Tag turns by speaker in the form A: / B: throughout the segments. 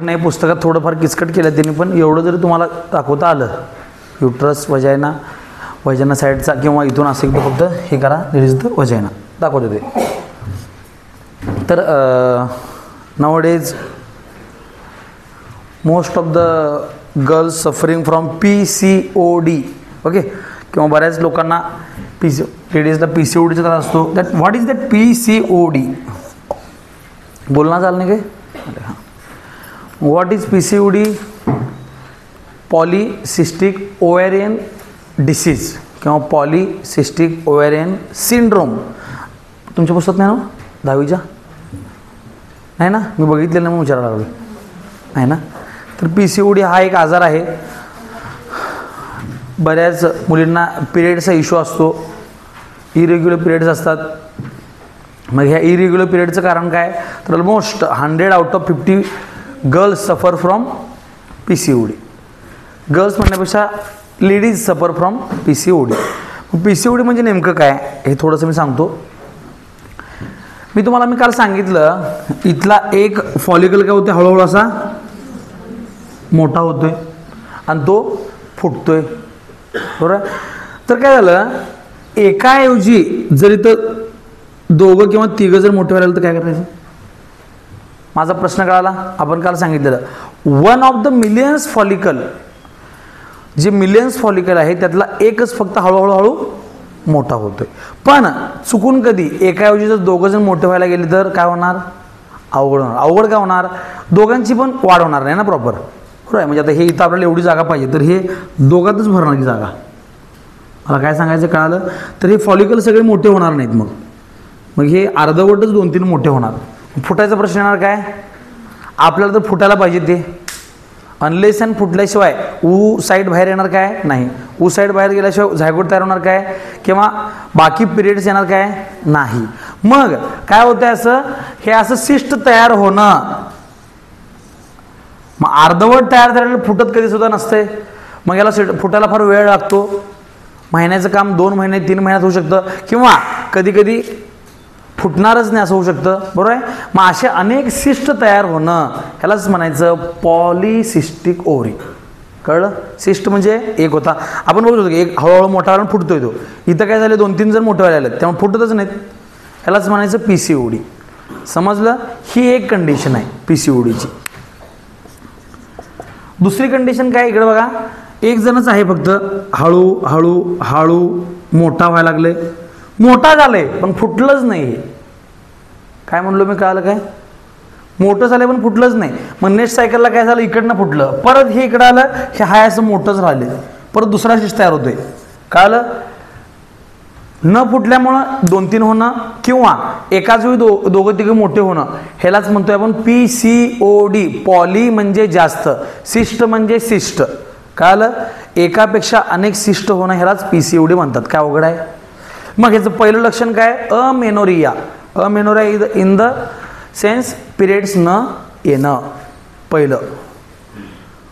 A: नाही पुस्तकात थोडंफार किचकट केलं त्यांनी, पण एवढं जरी तुम्हाला दाखवता आलं युट्रस वजायना वजायना साईडचा किंवा इथून असेल तर फक्त हे करा रिलीज द वजायना दाखवतो ते. तर nowadays most of the girls suffering from PCOD okay, किंवा बऱ्याच लोकांना लेडीजला PCODचा त्रास असतो. That what is that PCOD बोलणं झालं नाही काय? हां, what is PCOD? Polycystic ovarian disease किंवा पॉलिसिस्टिक ओव्हॅरियन सिंड्रोम. तुमच्या पुस्तकात नाही ना 10वीच्या? नाही ना, मी बघितलेलं म्हणून विचारायला लागलो. नाही ना. तर PCOD हा एक आजार आहे. बऱ्याच मुलींना पिरियडचा इश्यू असतो, इरेग्युलर पिरियड्स असतात. मग ह्या इरेग्युलर पिरियडचं कारण काय? तर almost 100 out of 50 girls suffer from PCOD. Girls म्हणण्यापेक्षा ladies suffer from PCOD. PCOD म्हणजे नेमकं काय हे थोडंसं मी सांगतो. मी काल सांगितलं इथला एक फॉलिकल काय होते हळूहळू असा मोठा होतोय आणि तो फुटतोय, बरोबर. तर काय झालं, एकाऐवजी जर इथं दोघं किंवा तिघं जर मोठे व्हायला तर काय करायचं? माझा प्रश्न कळाला? आपण काल सांगितलेलं 1 ऑफ द मिलियन्स फॉलिकल, जे मिलियन्स फॉलिकल आहे त्यातला एकच फक्त हळूहळू मोठा होतोय. पण चुकून कधी एकाऐवजी जर दोघं जण मोठे व्हायला गेले तर काय होणार? अवघड होणार. अवघड काय होणार? दोघांची पण वाढ होणार नाही ना प्रॉपर, बरोबर आहे. म्हणजे आता हे इथं आपल्याला एवढी जागा पाहिजे तर हे दोघातच भरणार की जागा. मला काय सांगायचं कळालं? तर हे फॉलिकल सगळे मोठे होणार नाहीत. मग हे अर्धवटच 2-3 मोठे होणार. फुटायचा प्रश्न येणार काय? आपल्याला तर फुटायला पाहिजे ते, अनलेस अँड फुटल्याशिवाय ऊ साईड बाहेर येणार काय? नाही. ऊ साईड बाहेर गेल्याशिवाय झायगोट तयार होणार काय? किंवा बाकी पिरियड्स येणार काय? नाही. मग काय होतं असं, हे असं सिस्ट तयार होणं, मग अर्धवट तयार झालेलं फुटत कधी सुद्धा नसते. मग याला फुटायला फार वेळ लागतो. महिन्याचं काम 2 महिने 3 महिन्यात होऊ शकतं, किंवा कधी कधी फुटणारच नाही असं होऊ शकतं, बरोबर आहे. मग असे अनेक सिस्ट तयार होणं ह्यालाच म्हणायचं पॉलिसिस्टिक ओव्हरी. कळलं? सिस्ट म्हणजे एक होता, आपण बघू शकतो की एक हळूहळू मोठा व्हायला फुटतोय तो. इथं काय झाले 2-3 जण मोठे व्हायला आले त्यामुळे फुटतच नाहीत. ह्यालाच म्हणायचं PCOD. समजलं? ही एक कंडिशन आहे PCODची. दुसरी कंडिशन काय? इकडे बघा, एक जणच आहे फक्त हळू मोठा व्हायला लागले, मोठा झालंय पण फुटलंच नाही. काय म्हणलो मी? कळालं काय? मोठं झालंय पण फुटलंच नाही. मग नेक्स्ट सायकलला काय झालं, इकडनं फुटलं, परत हे इकडं आलं, हे हाय असं मोठंच राहिले, परत दुसरा शिस्ट तयार होतोय. कळालं? न फुटल्यामुळं 2-3 होणं किंवा एकाच वेळी दोघं तिघं मोठे होणं ह्यालाच म्हणतोय आपण PCOD. पॉली म्हणजे जास्त, सिस्ट म्हणजे सिस्ट. कळालं? एकापेक्षा अनेक सिस्ट होणं ह्यालाच PCOD म्हणतात. काय अवघड आहे? मग ह्याचं पहिलं लक्षण काय? Amenorrhoea. Amenorrhoea in the sense periods न येणं पहिलं.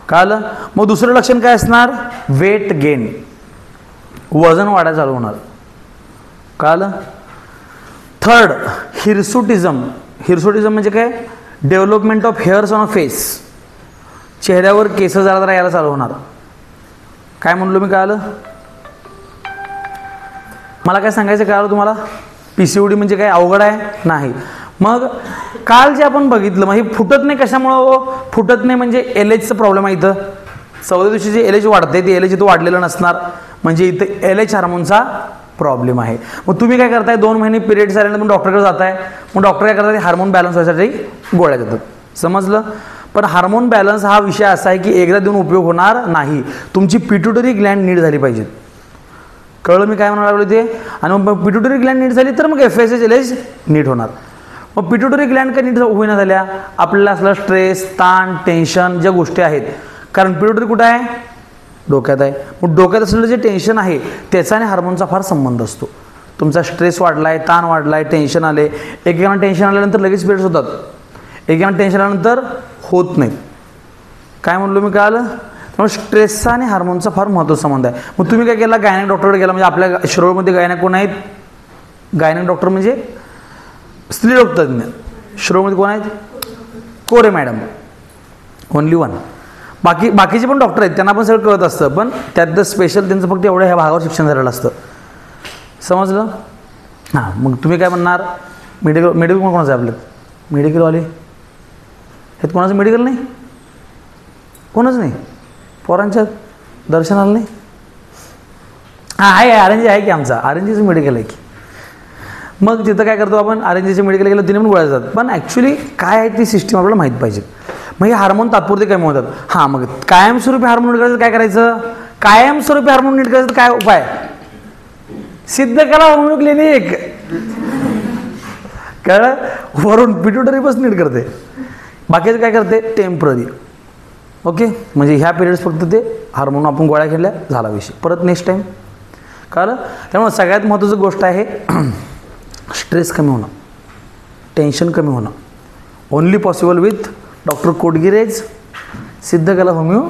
A: कळालं? मग दुसरं लक्षण काय असणार? वेट गेन, वजन वाढायला चालू होणार. कळालं? थर्ड हिरसुटिझम. हिरसुटिझम म्हणजे काय? Development of hairs on a face. चेहऱ्यावर केस जरा यायला चालू होणार. काय म्हणलो मी? कळालं? मला काय सांगायचं कळालं तुम्हाला? PCOD म्हणजे काय अवघड आहे? नाही. मग काल जे आपण बघितलं, मग हे फुटत नाही कशामुळं? फुटत नाही म्हणजे LHचा प्रॉब्लेम आहे. इथं 14 दिवशी जे LH वाढते ते LH इथं वाढलेलं नसणार, म्हणजे इथं LH हार्मोनचा प्रॉब्लेम आहे. मग तुम्ही काय करताय? 2 महिने पिरियड झाल्यानंतर मग डॉक्टरकडे जाताय. मग डॉक्टर काय करतात? हार्मोन बॅलन्स व्हायसाठी गोळ्या देतात. समजलं? पण हार्मोन बॅलन्स हा विषय असा आहे की एकदा देऊन उपयोग होणार नाही. तुमची पिट्युटरी ग्लँड नीट झाली पाहिजे. कळलं मी काय म्हणायला लागलो ते? आणि मग पिट्युटरी ग्लँड नीट झाली तर मग FSH LH नीट होणार. मग पिट्युटरी ग्लँड का नीट होईना झाल्या? आपल्याला असलं स्ट्रेस, ताण, टेन्शन ज्या गोष्टी आहेत, कारण पिट्युटरी कुठं आहे? डोक्यात आहे. मग डोक्यात असलेलं जे टेन्शन आहे त्याचा आणि हार्मोनचा फार संबंध असतो. तुमचा स्ट्रेस वाढलाय, ताण वाढलाय, टेन्शन आले. एकेकांना टेन्शन आल्यानंतर लगेच पिरियड्स होतात, एकेकांना टेन्शन आल्यानंतर होत नाही. काय म्हणलो मी? कळालं? त्यामुळे स्ट्रेसचा आणि हार्मोनचा फार महत्त्वाचा संबंध आहे. मग तुम्ही काय केला? गायनेक डॉक्टरकडे गेला. म्हणजे आपल्या शिरोळमध्ये गायनेक कोण आहेत? गायनेक डॉक्टर म्हणजे स्त्रीरोग तज्ञ. शिरोळमध्ये कोण आहेत? कोरे मॅडम. Only one. बाकीचे पण डॉक्टर आहेत, त्यांना पण सगळं कळत असतं, पण त्यात स्पेशल त्यांचं फक्त एवढ्या ह्या भागावर शिक्षण झालेलं असतं. समजलं. हां, मग तुम्ही काय म्हणणार, मेडिकल कोणाचं आहे आपलं, मेडिकलवाले हे कोणाचं मेडिकल नाही, कोणच नाही, पोरांच्यात दर्शनाला नाही. हां आहे आरएनजी आहे की, आमचा आरएनजीचं मेडिकल आहे की. मग तिथं काय करतो आपण, आरएनजीचं मेडिकल गेलं तिने पण गोळ्या जातात, पण ॲक्च्युली काय आहे ती सिस्टीम आपल्याला माहीत पाहिजे. मग हे हार्मोन तात्पुरते कमी होतात. हां, मग कायमस्वरूपी हार्मोन नीट करायचं काय करायचं, कायमस्वरूपी हार्मोन नीट करायचं काय उपाय, सिद्ध करा होमिओ क्लिनिक. कळलं, वरून पिट्युटरी बस नीट करते, बाकीचं काय करते टेम्पररी. ओके, म्हणजे ह्या पिरियड्स फक्त ते हार्मोन आपण गोळ्या घेतल्या झाला विषय, परत नेक्स्ट टाईम. कळलं. त्यामुळे सगळ्यात महत्त्वाची गोष्ट आहे स्ट्रेस कमी होणं, टेन्शन कमी होणं. ओनली पॉसिबल विथ डॉक्टर कोटगिरेज सिद्ध कला होमिओ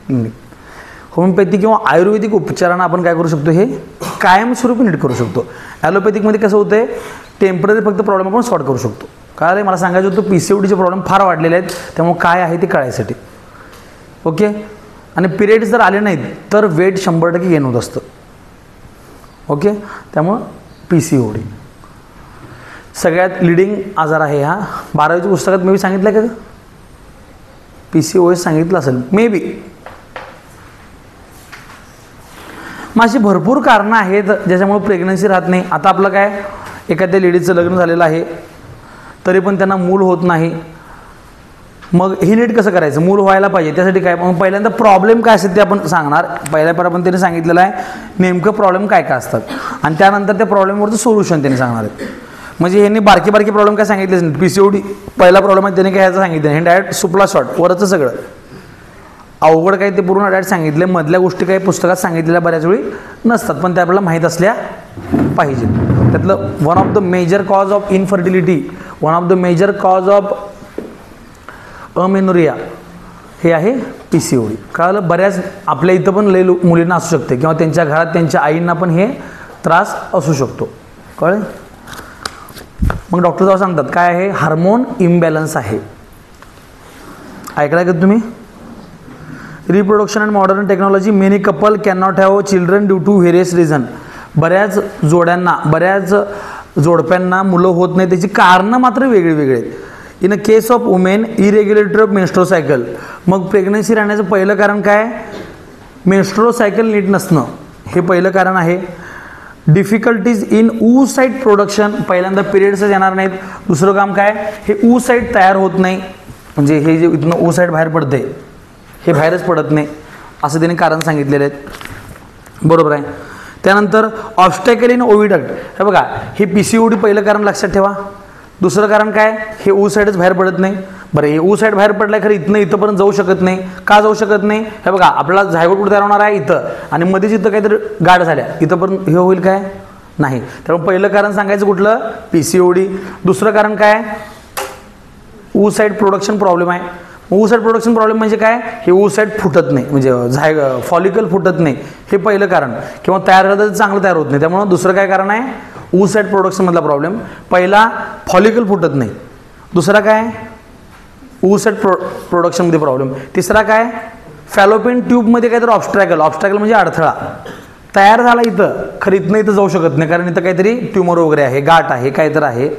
A: क्लिनिक. होमिओपॅथी किंवा आयुर्वेदिक उपचारांना आपण काय करू शकतो, हे कायमस्वरूपी नीट करू शकतो. ॲलोपॅथिकमध्ये कसं होतं आहे, टेम्पररी फक्त प्रॉब्लेम आपण सॉल्व करू शकतो. काय मला सांगायचं होतं, PCODचे प्रॉब्लेम फार वाढलेले आहेत, त्यामुळे काय आहे ते कळायसाठी. ओके, आणि पिरियड्स जर आले नाहीत तर वेट 100% गेन होत असतं. ओके, त्यामुळं PCOD सगळ्यात लिडिंग आजार आहे हा. 12वीच्या पुस्तकात मी सांगितलं का PCOS सांगितलं असेल मे बी. मग अशी भरपूर कारणं आहेत ज्याच्यामुळे प्रेग्नन्सी राहत नाही. आता आपलं काय, एखाद्या लेडीजचं लग्न झालेलं आहे तरी पण त्यांना मूल होत नाही, मग हे नीट कसं करायचं, मूल व्हायला पाहिजे त्यासाठी काय. मग पहिल्यांदा प्रॉब्लेम काय असेल ते आपण सांगणार, पहिल्यापर आपण त्यांनी सांगितलेलं आहे नेमकं प्रॉब्लेम काय काय असतात, आणि त्यानंतर त्या प्रॉब्लेमवरचं सोल्युशन त्यांनी सांगणार आहे. म्हणजे ह्यांनी बारकी प्रॉब्लेम काय सांगितलेच नाही. PCOD पहिला प्रॉब्लेम आहे त्याने काय ह्याचं सांगितलं नाही, हे डायरेक्ट सुपला शॉर्ट वरचं सगळं अवघड काय ते पूर्ण डायरेक्ट सांगितले. मधल्या गोष्टी काही पुस्तकात सांगितलेल्या बऱ्याच वेळी नसतात, पण त्या आपल्याला माहीत असल्या पाहिजेत. त्यातलं one of the major cause of infertility, one of the major cause of amenorrhoea हे आहे PCOD. कळलं. बऱ्याच आपल्या इथं पण लई मुलींना असू शकते, किंवा त्यांच्या घरात त्यांच्या आईंना पण हे त्रास असू शकतो. कळलं. मग डॉक्टर जेव्हा सांगतात काय आहे, हार्मोन इम्बॅलन्स आहे. ऐकलाय का तुम्ही. Reproduction and modern technology, many couple can not have children due to various reason. बऱ्याच जोडप्यांना मुलं होत नाही, त्याची कारणं मात्र वेगळी वेगळी आहेत. In a case of women irregularity of menstrual cycle. मग प्रेग्नन्सी राहण्याचं पहिलं कारण काय, मेन्स्ट्रुअल सायकल नीट नसणं हे पहिलं कारण आहे. डिफिकल्टीज इन oocyte प्रोडक्शन, पहिल्यांदा पिरियड्सच येणार नाहीत. दुसरं काम काय, हे oocyte तयार होत नाही, म्हणजे हे जे इथनं oocyte बाहेर पडते हे बाहेरच पडत नाही, असं त्याने कारण सांगितलेले आहेत. बरोबर आहे. त्यानंतर ऑब्स्टॅकल इन ओव्हिडक्ट, हे बघा हे PCOD पहिलं कारण लक्षात ठेवा. दुसरं कारण काय, हे oocyteच बाहेर पडत नाही. बरं, हे oocyte बाहेर पडलं खरं इथनं इथंपर्यंत जाऊ शकत नाही. का जाऊ शकत नाही, हे बघा आपल्याला झायगोट कुठे तयार होणार आहे इथं, आणि मध्येच इथं काहीतरी गाठ झाल्या, इथंपर्यंत हे होईल काय नाही. त्यामुळे पहिलं कारण सांगायचं कुठलं, PCOD. दुसरं कारण काय, oocyte प्रोडक्शन प्रॉब्लेम आहे. oocyte प्रोडक्शन प्रॉब्लेम म्हणजे काय, हे oocyte फुटत नाही, म्हणजे फॉलिकल फुटत नाही, हे पहिलं कारण. किंवा तयार झालं तर चांगलं तयार होत नाही. त्यामुळं दुसरं काय कारण आहे, oocyte प्रोडक्शनमधला प्रॉब्लेम. पहिला फॉलिकल फुटत नाही, दुसरा काय oocyte प्रोडक्शनमध्ये प्रॉब्लेम. तिसरा काय, फॅलोपियन ट्यूबमध्ये काहीतरी ऑब्स्ट्रॅकल म्हणजे अडथळा तयार झाला इथं, खरं इथनं इथं जाऊ शकत नाही, कारण इथं काहीतरी ट्युमर वगैरे आहे, गाठ आहे, काहीतरी आहे.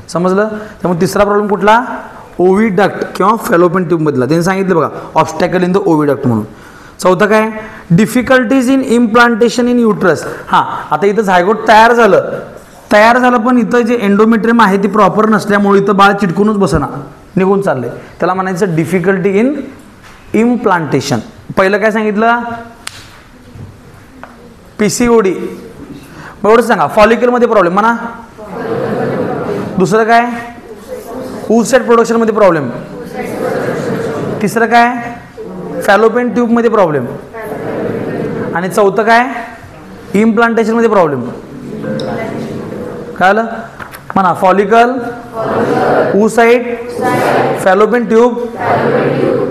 A: समजलं. त्यामुळे तिसरा प्रॉब्लेम कुठला, ओव्हिडक्ट किंवा फॅलोपियन ट्यूबमधला, त्यांनी सांगितलं बघा ऑब्स्टॅकल इन द ओव्हिडक्ट म्हणून. चौथा काय, difficulties in implantation in uterus. हां, आता इथं झायगोट तयार झालं पण इथं जे एंडोमेट्रियम आहे ते प्रॉपर नसल्यामुळे इथं बाळ चिटकूनच बसना, निघून चाललंय, त्याला म्हणायचं डिफिकल्टी इन इम्प्लांटेशन. पहिलं काय सांगितलं, PCOD. एवढंच सांगा. फॉलिकलमध्ये प्रॉब्लेम म्हणा. दुसरं काय, oocyte प्रोडक्शनमध्ये प्रॉब्लेम. तिसरं काय, फॅलोपियन ट्यूबमध्ये प्रॉब्लेम. आणि चौथं काय, इम्प्लांटेशनमध्ये प्रॉब्लेम. कळलं म्हणा. Follicle, oocyte, fallopian tube,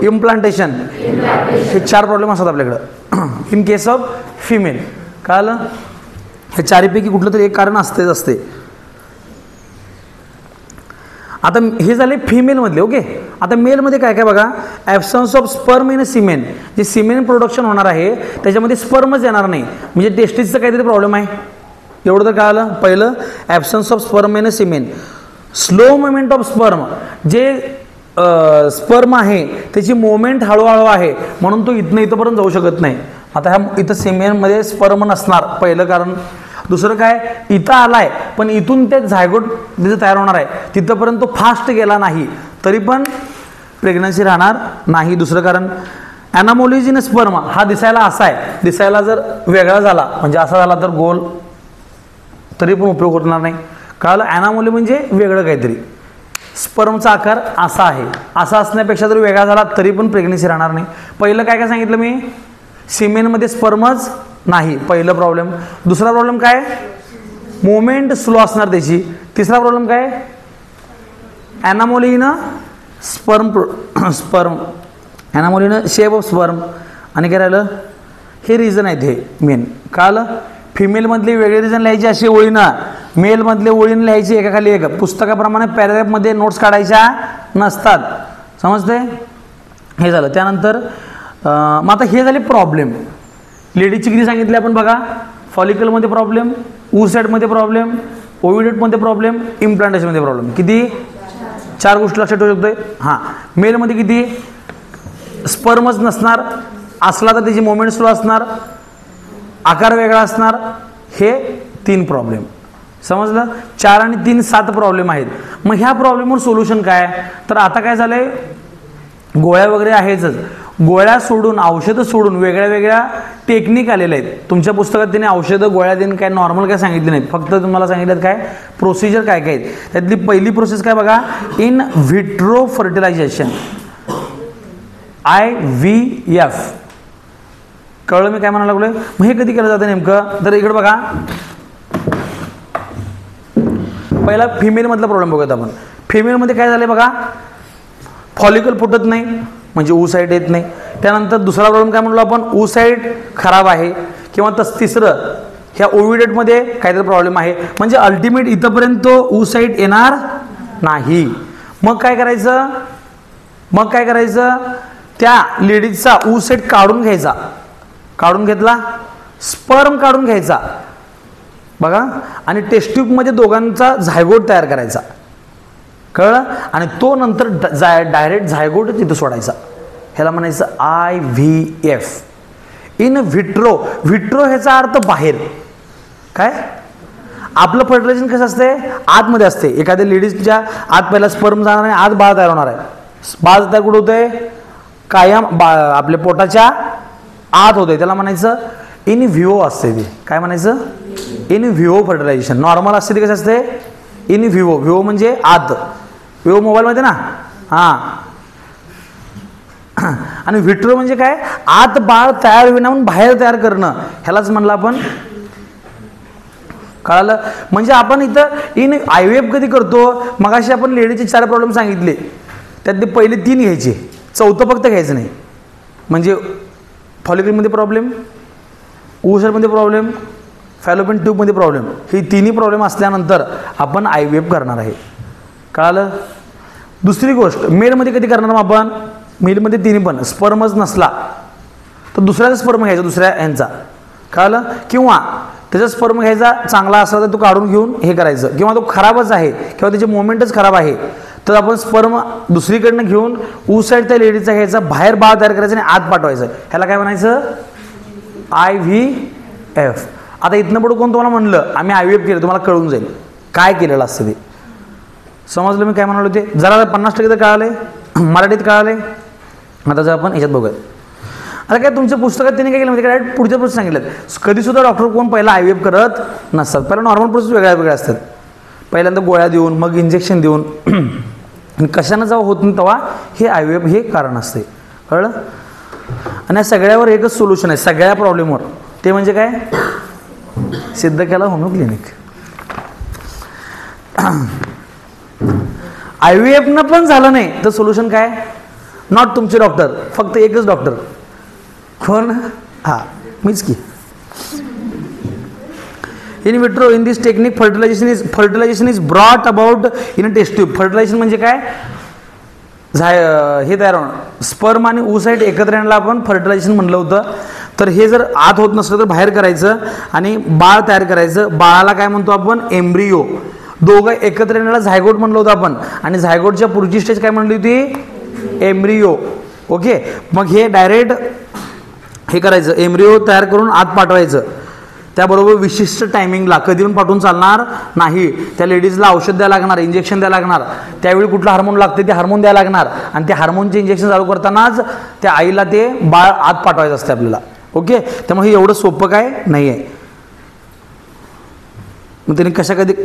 A: implantation, हे 4 प्रॉब्लेम असतात आपल्याकडं इन केस ऑफ फिमेल. कळलं. हे चारीपैकी कुठलं तरी एक कारण असते. आता हे झाले फिमेलमधले. ओके, आता मेलमध्ये काय काय बघा, ॲब्सन्स ऑफ स्पर्म इन सिमेन. जे सिमेन प्रोडक्शन होणार आहे त्याच्यामध्ये स्पर्मच येणार नाही, म्हणजे टेस्टिसचा काहीतरी प्रॉब्लेम आहे. एवढं तर कळालं. पहिलं absence of sperm in semen. Slow movement of sperm, जे स्पर्म आहे त्याची मुवमेंट हळूहळू आहे म्हणून तो इथपर्यंत जाऊ शकत नाही. आता ह्या इथं सिमेनमध्ये स्पर्म नसणार पहिलं कारण. दुसरं काय, इथं आलाय पण इथून ते झायगोट जिथं तयार होणार आहे तिथंपर्यंत तो फास्ट गेला नाही तरी पण प्रेग्नन्सी राहणार नाही. दुसरं कारण ॲनामोलीज इन स्पर्म, हा दिसायला असा आहे, दिसायला जर वेगळा झाला म्हणजे असा झाला तर गोल तरी पण उपयोग होणार नाही. कळलं, ॲनामोली म्हणजे वेगळं काहीतरी. स्पर्मचा आकार असा आहे, असा असण्यापेक्षा जर वेगळा झाला तरी पण प्रेग्नन्सी राहणार नाही. पहिलं काय काय सांगितलं मी, सिमेनमध्ये स्पर्मच नाही, पहिलं प्रॉब्लेम. दुसरा प्रॉब्लेम काय, मुवमेंट स्लो असणार त्याची. तिसरा प्रॉब्लेम काय, anomaly in sperm anomaly in shape of sperm. आणि काय राहिलं, हे रिझन आहेत हे मेन. कळलं, फिमेलमधले वेगळे रिझन लिहायचे असे ओळीनं, मेलमधले ओळीनं लिहायचे एकाखाली एक. पुस्तकाप्रमाणे पॅराग्राफमध्ये नोट्स काढायच्या नसतात. समजते, हे झालं. त्यानंतर मग आता हे झाले प्रॉब्लेम. लेडीजची किती सांगितले आपण बघा, फॉलिकलमध्ये प्रॉब्लेम, ऊसाइडमध्ये प्रॉब्लेम, ओव्हिडमध्ये प्रॉब्लेम, इम्प्लांटेशनमध्ये प्रॉब्लेम. किती, 4 गोष्टी लक्षात ठेवू शकतोय. हां, मेलमध्ये किती, स्पर्मच नसणार, असला तर त्याची मुवमेंट स्लो असणार, आकार वेगळा असणार. हे 3 प्रॉब्लेम. समजलं, 4 आणि 3 7 प्रॉब्लेम आहेत. मग ह्या प्रॉब्लेमवर सोल्युशन काय, तर आता काय झालंय, गोळ्या वगैरे आहेतच, गोळ्या सोडून औषधं सोडून वेगळ्या वेगळ्या टेक्निक आलेल्या आहेत. तुमच्या पुस्तकात तिने औषधं गोळ्या देऊन काय नॉर्मल काय सांगितले नाहीत, फक्त तुम्हाला सांगितलं काय प्रोसिजर काय काय आहेत. त्यातली पहिली प्रोसेस काय बघा, इन व्हिट्रो फर्टिलायझेशन, IVF. कळलं मी काय म्हणायला लागलोय. मग हे कधी केलं जातं नेमकं, तर इकडे बघा, पहिला फिमेलमधला प्रॉब्लेम बघूयात आपण. फिमेलमध्ये काय झालं बघा, फॉलिकल फुटत नाही म्हणजे ऊसाईड येत नाही. त्यानंतर दुसरा प्रॉब्लेम काय म्हणलो आपण, ऊसाईड खराब आहे, किंवा तिसरं ह्या ओव्हिडेटमध्ये काहीतरी प्रॉब्लेम आहे, म्हणजे अल्टिमेट इथंपर्यंत ऊसाईड येणार नाही. मग काय करायचं, त्या लेडीजचा ऊसाईड काढून घ्यायचा, काढून घेतला, स्पर्म काढून घ्यायचा बघा, आणि टेस्ट ट्यूबमध्ये दोघांचा झायगोट तयार करायचा. कळलं, आणि तो नंतर डायरेक्ट झायगोट तिथं सोडायचा. ह्याला म्हणायचं IVF, इन व्हिट्रो. व्हिट्रो ह्याचा अर्थ बाहेर. काय, आपलं फर्टिलायझेशन कसं असते, आतमध्ये असते. एखाद्या लेडीजच्या आत पहिला स्पर्म जाणार आहे, आत बाळ तयार होणार आहे. बाळ तयार कुठं होतंय, कायम आपल्या पोटाच्या आत होतंय, त्याला म्हणायचं इन व्हिओ असते. ते काय म्हणायचं, इन व्हिओ फर्टिलायझेशन. नॉर्मल असते ते कसं असते, इन व्हिओ. व्हिओ म्हणजे आत, व्हिओ मोबाईलमध्ये ना, हां. आणि व्हिट्रो म्हणजे काय, आत बाळ तयार होईना म्हणून बाहेर तयार करणं, ह्यालाच म्हणलं आपण. कळालं, म्हणजे आपण इथं इन IVF कधी करतो, मगाशी आपण लेडीचे 4 प्रॉब्लेम सांगितले, त्यातले पहिले 3 घ्यायचे, 4थं फक्त घ्यायचं नाही. म्हणजे फॉलिकलमध्ये प्रॉब्लेम, ऊसामध्ये प्रॉब्लेम, फॅलोपियन ट्यूबमध्ये प्रॉब्लेम, ही 3ही प्रॉब्लेम असल्यानंतर आपण IVF करणार आहे. कळालं. दुसरी गोष्ट, मेलमध्ये कधी करणार मग आपण, मेलमध्ये 3 पण स्पर्मच नसला तर दुसऱ्याचा स्पर्म घ्यायचा, दुसऱ्या यांचा. कळालं, किंवा त्याचा स्पर्म घ्यायचा, चांगला असला तर तो काढून घेऊन हे करायचं, किंवा तो खराबच आहे किंवा त्याची मुवमेंटच खराब आहे तर आपण स्पर्म दुसरीकडनं घेऊन ऊसाईड त्या लेडीजचा घ्यायचा, बाहेर बाळ तयार करायचं आणि आत पाठवायचं. ह्याला काय म्हणायचं, IVF. आता इथनं पुढं कोण तुम्हाला म्हणलं आम्ही IVF केलं, तुम्हाला कळून जाईल काय केलेलं असतं ते. समजलं मी काय म्हणालो ते, जरा 50% तर कळाले, मराठीत कळाले. आता जर आपण ह्याच्यात बघूया, आता काय तुमच्या पुस्तकात त्यांनी काय केलं म्हणजे काय, पुढच्या प्रोसेस सांगितलं. कधीसुद्धा डॉक्टर कोण पहिला IVF करत नसतात, पहिला नॉर्मल प्रोसेस वेगळ्या असतात. पहिल्यांदा गोळ्या देऊन, मग इंजेक्शन देऊन, आणि कशानं जेव्हा होत नाही तेव्हा हे IVF हे कारण असते. कळलं. आणि या सगळ्यावर एकच सोल्युशन आहे सगळ्या प्रॉब्लेमवर, ते म्हणजे काय, सिद्ध केला होमिओ क्लिनिक. IVF न पण झालं नाही तर सोल्युशन काय, नॉट तुमचे डॉक्टर, फक्त एकच डॉक्टर. कोण, हां मीच की. In vitro in this technique fertilisation is brought about in a test tube. Fertilisation म्हणजे काय, हे तयार होणं, स्पर्म आणि oocyte एकत्र येण्याला आपण फर्टिलायझेशन म्हणलं होतं. तर हे जर आत होत नसलं तर बाहेर करायचं आणि बाळ तयार करायचं. बाळाला काय म्हणतो आपण, एम्ब्रियो. दोघं एकत्र येण्याला झायगोट म्हणलं होतं आपण, आणि झायगोटच्या पुढची स्टेज काय म्हणली होती, एम्ब्रियो. ओके, मग हे डायरेक्ट हे करायचं, एम्ब्रियो तयार करून आत पाठवायचं. त्याबरोबर विशिष्ट टायमिंगला, कधी पण पाठवून चालणार नाही. त्या लेडीजला औषध द्यायला लागणार, इंजेक्शन द्यायला लागणार. त्यावेळी कुठला हार्मोन लागते ते हार्मोन द्यायला लागणार, आणि त्या हार्मोनचे इंजेक्शन चालू करतानाच त्या आईला ते बाळ आत पाठवायचं असते आपल्याला. ओके, त्यामुळे हे एवढं सोपं काय नाही आहे. मग त्यांनी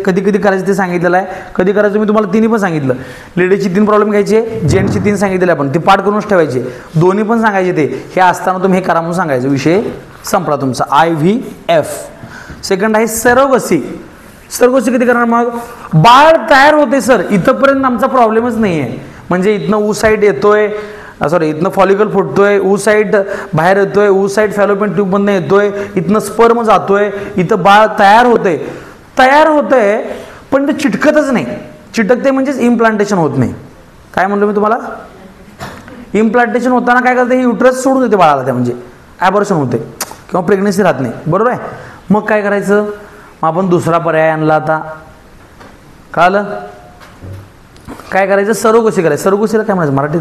A: कधी कधी करायचं ते सांगितलेलं आहे. कधी करायचं मी तुम्हाला तिन्ही पण सांगितलं. लेडीजची 3 प्रॉब्लेम घ्यायचे, जेंट्सची 3 सांगितलेले आपण, ते पाठ करूनच ठेवायचे. दोन्ही पण सांगायचे, ते हे असताना तुम्ही हे करा म्हणून सांगायचं. विषय संपला तुमचा. IVF. सेकंड आहे सरोगसी. सरोगसी कधी करणार, मग बाळ तयार होते सर, इथंपर्यंत आमचा प्रॉब्लेमच नाही आहे. म्हणजे इथनं oocyte येतोय, इथनं फॉलिकल फुटतोय, oocyte बाहेर येतोय, oocyte फॅलोपियन ट्यूबमधनं येतोय, इथनं स्पर्म जातोय, इथं बाळ तयार होते पण ते चिटकतच नाही. चिटकते म्हणजेच इम्प्लांटेशन होत नाही. काय म्हणलो मी तुम्हाला, इम्प्लांटेशन होताना काय करते, युट्रस सोडून देते बाळाला, त्या म्हणजे ॲबॉर्शन होते किंवा प्रेग्नन्सी राहत नाही. बरोबर आहे. मग काय करायचं, मग आपण दुसरा पर्याय आणला. आता कळलं काय करायचं, सरोगसी करायचं. सरोगसीला काय म्हणायचं मराठीत,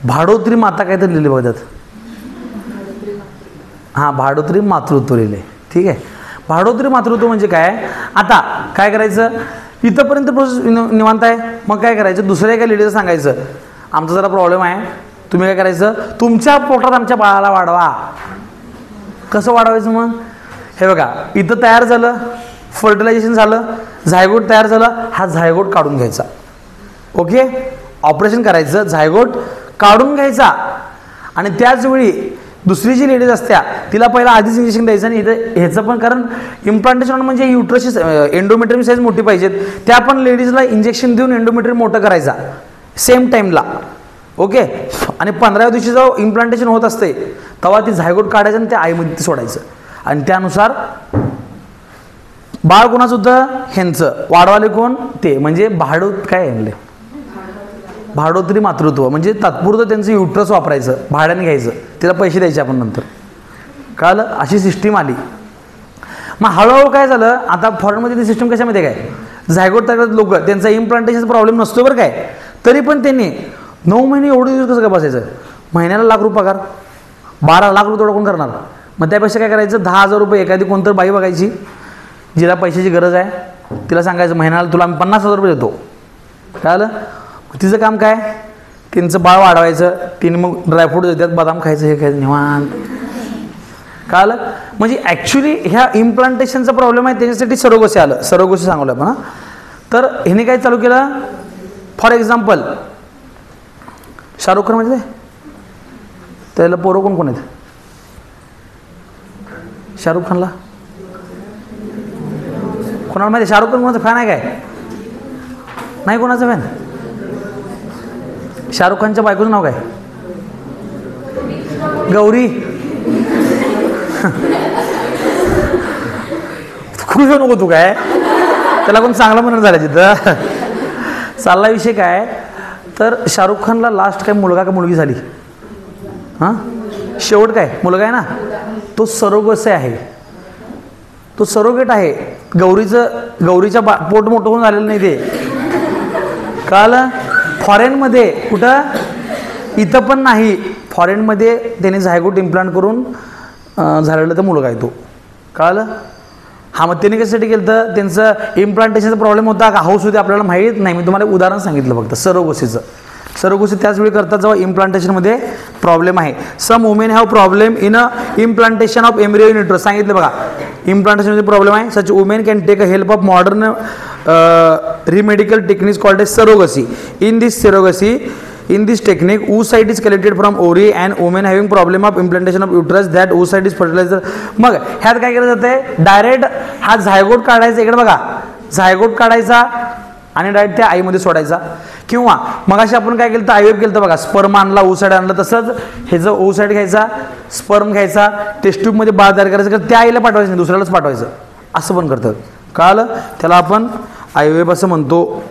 A: भाडोत्री माता काय तर लिहिले बघतात. हां, भाडोत्री मातृत्व लिहिले. ठीक आहे, भाडोत्री मातृत्व म्हणजे काय. आता काय करायचं, इथंपर्यंत प्रोसेस निवांत आहे. मग काय करायचं, दुसऱ्या एका लेडीजला सांगायचं, आमचा जरा प्रॉब्लेम आहे, तुम्ही काय करायचं, तुमच्या पोटात आमच्या बाळाला वाढवा. कसं वाढवायचं, मग हे बघा, इथं तयार झालं, फर्टिलायझेशन झालं, झायगोट तयार झालं, हा झायगोट काढून घ्यायचा. ओके, ऑपरेशन करायचं, झायगोट काढून घ्यायचा. आणि त्याचवेळी दुसरी जी लेडीज असत्या तिला पहिला आधीच इंजेक्शन द्यायचं. आणि इथं ह्याचं पण, कारण इम्प्लांटेशन म्हणजे युट्रसची एंडोमेट्रियम साईज मोठी पाहिजेत, त्या पण लेडीजला इंजेक्शन देऊन एंडोमेट्रियम मोठं करायचा सेम टाईमला. ओके, आणि 15व्या दिवशी जेव्हा इम्प्लांटेशन होत असते तेव्हा ती झायगोट काढायचं आणि त्या आईमध्ये सोडायचं. आणि त्यानुसार बाळ कोणाचं होतं, ह्यांचं. वाढवाले कोण, ते म्हणजे काय म्हणले, भाडोत्री मातृत्व. म्हणजे तात्पुरतं त्यांचं युट्रस वापरायचं, भाड्याने घ्यायचं, तिला पैसे द्यायचे आपण नंतर. कळलं, अशी सिस्टीम आली. मग हळूहळू काय झालं, आता फॉरेनमध्ये ती सिस्टीम कशामध्ये काय, झायगोट तयार लोक, त्यांचा इम्प्लांटेशनचा प्रॉब्लेम नसतो बरं काय, तरी पण त्यांनी 9 महिने एवढे दिवस कसं काय बसायचं, महिन्याला ₹1,00,000 पगार, 12 लाख रुपये कोण करणार. मग त्यापेक्षा काय करायचं, 10,000 रुपये एखादी कोणतर बाई बघायची जिला पैशाची गरज आहे, तिला सांगायचं महिन्याला तुला आम्ही 50,000 रुपये देतो. कळलं, तिचं काम काय, त्यांचं बाळ वाढवायचं, तिने मग ड्रायफ्रूट देतात, बदाम खायचं, हे खायचं, निवांत. कळलं, म्हणजे ॲक्च्युली ह्या इम्प्लांटेशनचा प्रॉब्लेम आहे, त्याच्यासाठी सरोगसी आलं. सरोगसी सांगलं आपण. तर ह्याने काय चालू केलं, फॉर एक्झाम्पल शाहरुख खान म्हणजे त्याला पोरं कोण कोण आहेत, शाहरुख खानला कोणाला माहिती, शाहरुख खान कोणाचा फॅन आहे काय, नाही कोणाचा फॅन. शाहरुख खानच्या बायकोचं नाव काय, गौरी. खुश होऊ नको तू, काय त्याला कोण चांगला म्हणून झालं तिथं. चालला विषय काय, तर शाहरुख खानला लास्ट काय मुलगा का मुलगी झाली, हां शेवट काय मुलगा आहे ना, तो सरोगसी आहे, तो सरोगेट आहे. गौरीच्या पोट मोठं होऊन झालेलं नाही ते. कळलं, फॉरेनमध्ये कुठं, इथं पण नाही, फॉरेनमध्ये त्याने झायगोट इम्प्लांट करून झालेलं तर मुलगा आहे तो. कळलं, हां मग त्यांनी कशासाठी केलं तर त्यांचं इम्प्लांटेशनचा प्रॉब्लेम होता का, हाऊस होते आपल्याला माहीत नाही. मी तुम्हाला उदाहरण सांगितलं फक्त सरोगसीचं. सरोगसी त्याच वेळी करतात जेव्हा इम्प्लांटेशनमध्ये प्रॉब्लेम आहे. Some women have problem in a implantation of embryo in uterus. सांगितलं बघा, इम्प्लांटेशनमध्ये प्रॉब्लेम आहे, such women can take a help of modern remedical techniques called as surrogacy. In this technique, oocyte is collected from ovary and women having problem of implantation of uterus, that oocyte is fertilizer. मग ह्यात काय केलं जातं, direct हा zygote काढायचा, इकडे बघा zygote काढायचा आणि डायरेक्ट त्या आईमध्ये सोडायचा. किंवा मगाशी आपण काय केलं तर आयव्हीएफ केलं तर बघा, स्पर्म आणला ओ साईड आणलं, तसंच ह्याचं ओ साईड घ्यायचा, स्पर्म घ्यायचा, टेस्ट ट्यूबमध्ये बाळ तयार करायचं, त्या आईला पाठवायचं नाही, दुसऱ्यालाच पाठवायचं, असं पण करतात. कळलं? त्याला आपण आयव्हीएफ असं म्हणतो.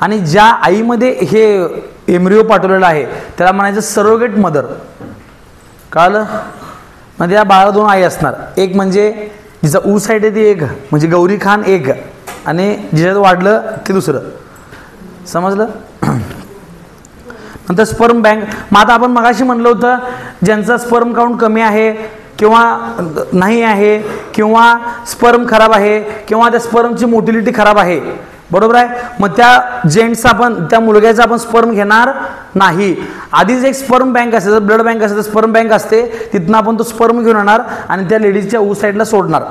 A: आणि ज्या आईमध्ये हे एम्ब्रिओ पाठवलेलं आहे त्याला म्हणायचं सरोगेट मदर. कळलं? म्हणजे या बाळाला 2 आई असणार, एक म्हणजे जिचा ऊ साईड आहे ती एक, म्हणजे गौरी खान एक, आणि जिच्यात वाढलं ते दुसरं. समजलं? नंतर स्पर्म बँक. मग आता आपण मगाशी म्हणलं होतं ज्यांचा स्पर्म काउंट कमी आहे किंवा नाही आहे, किंवा स्पर्म खराब आहे, किंवा त्या स्पर्मची मोटिलिटी खराब आहे, बरोबर आहे. मग त्या जेंट्सचा आपण, त्या मुलग्याचा आपण स्पर्म घेणार नाही. आधीच एक स्पर्म बँक असते, जर ब्लड बँक असते, स्पर्म बँक असते, तिथनं आपण तो स्पर्म घेऊन येणार आणि त्या लेडीजच्या ऊ साईडला सोडणार.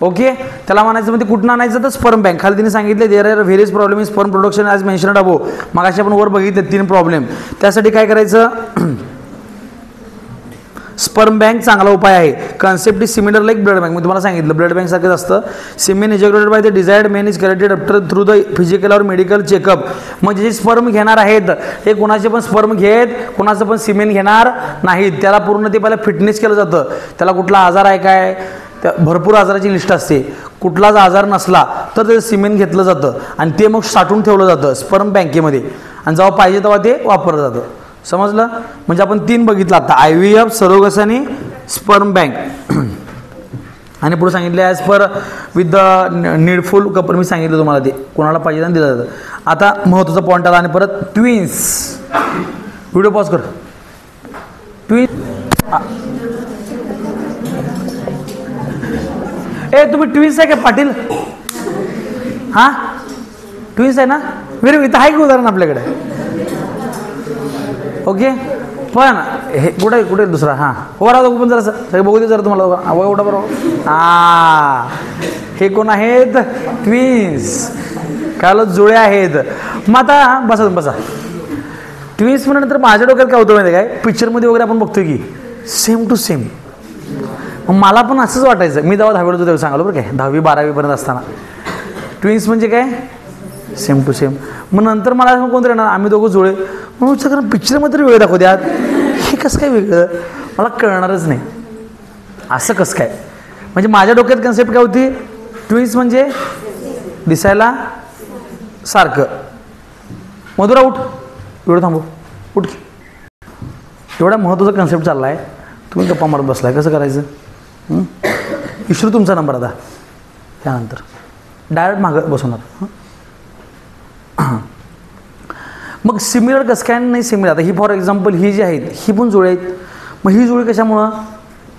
A: ओके, त्याला म्हणायचं म्हणजे कुठून आणायचं तर स्पर्म बँक. खाली तिने सांगितले there are various problem in sperm production as mentioned above. मगाशी आपण वर बघितले 3 प्रॉब्लेम. त्यासाठी काय करायचं, स्पर्म बँक चांगला उपाय आहे. Concept is similar like blood bank. मी तुम्हाला सांगितलं ब्लड बँक सारखंच असतं. Semen ejaculated by the desired men is collected after through the physical or medical checkup. म्हणजे जे स्पर्म घेणार आहेत ते कुणाचे पण स्पर्म घेत, कुणाचं पण सिमेन घेणार नाहीत. त्याला पूर्ण ते पहिला फिटनेस केलं जातं. त्याला कुठला आजार आहे काय, त्या भरपूर आजाराची लिस्ट असते. कुठलाच आजार नसला तर ते सिमेन घेतलं जातं आणि ते मग साठवून ठेवलं जातं स्पर्म बँकेमध्ये, आणि जेव्हा पाहिजे तेव्हा ते वापरलं जातं. समजलं? म्हणजे आपण 3 बघितलं आता, आयव्हीएफ, सरोगस आणि स्पर्म बँक. आणि पुढे सांगितले as per with the needful couple. मी सांगितलं तुम्हाला ते कोणाला पाहिजे आणि दिलं जातं. आता महत्त्वाचा पॉईंट आला आणि परत ट्विन्स. व्हिडिओ पॉज कर. तुम्ही ट्विन्स आहे का पाटील? हां, ट्विन्स आहे ना? वेरी इथं आहे की उदाहरण आपल्याकडे? ओके, पण हे कुठे दुसरा? हां, हो राहतो पण जरा सर बघू दे जरा तुम्हाला. कुठं बरोबर? हां, हे कोण आहेत? ट्विन्स. काल जुळे आहेत. मग आता बसा. ट्विन्स म्हणल्यानंतर माझ्या डोक्यात काय होतं माहिती काय, पिक्चरमध्ये वगैरे आपण बघतोय की सेम टू सेम. मला पण असंच वाटायचं. मी जेव्हा 10वीला होतो तेव्हा सांगालो बरं काय, 10वी 12वीपर्यंत असताना ट्विन्स म्हणजे काय सेम टू सेम. मग नंतर मला कोणतरी येणार, आम्ही दोघं जुळे, म्हणून कारण पिक्चरमध्ये तरी वेगळं दाखवू द्यात, हे कसं काय वेगळं मला कळणारच नाही. असं कसं काय, म्हणजे माझ्या डोक्यात कन्सेप्ट काय होती, ट्विन्स म्हणजे दिसायला सारखं. मधुरा उठ, एवढं थांबू, उठ. एवढा महत्त्वाचा कन्सेप्ट चालला आहे, तुम्ही गप्पा मारत बसलाय, कसं करायचं? इश्रू तुमचा नंबर आता, त्यानंतर डायरेक्ट मागं बसवणार. मग सिमिलर कसं काय नाही सिमिलर. आता ही फॉर एक्झाम्पल ही जी आहेत ही पण जुळे आहेत. मग ही जुळी कशामुळं,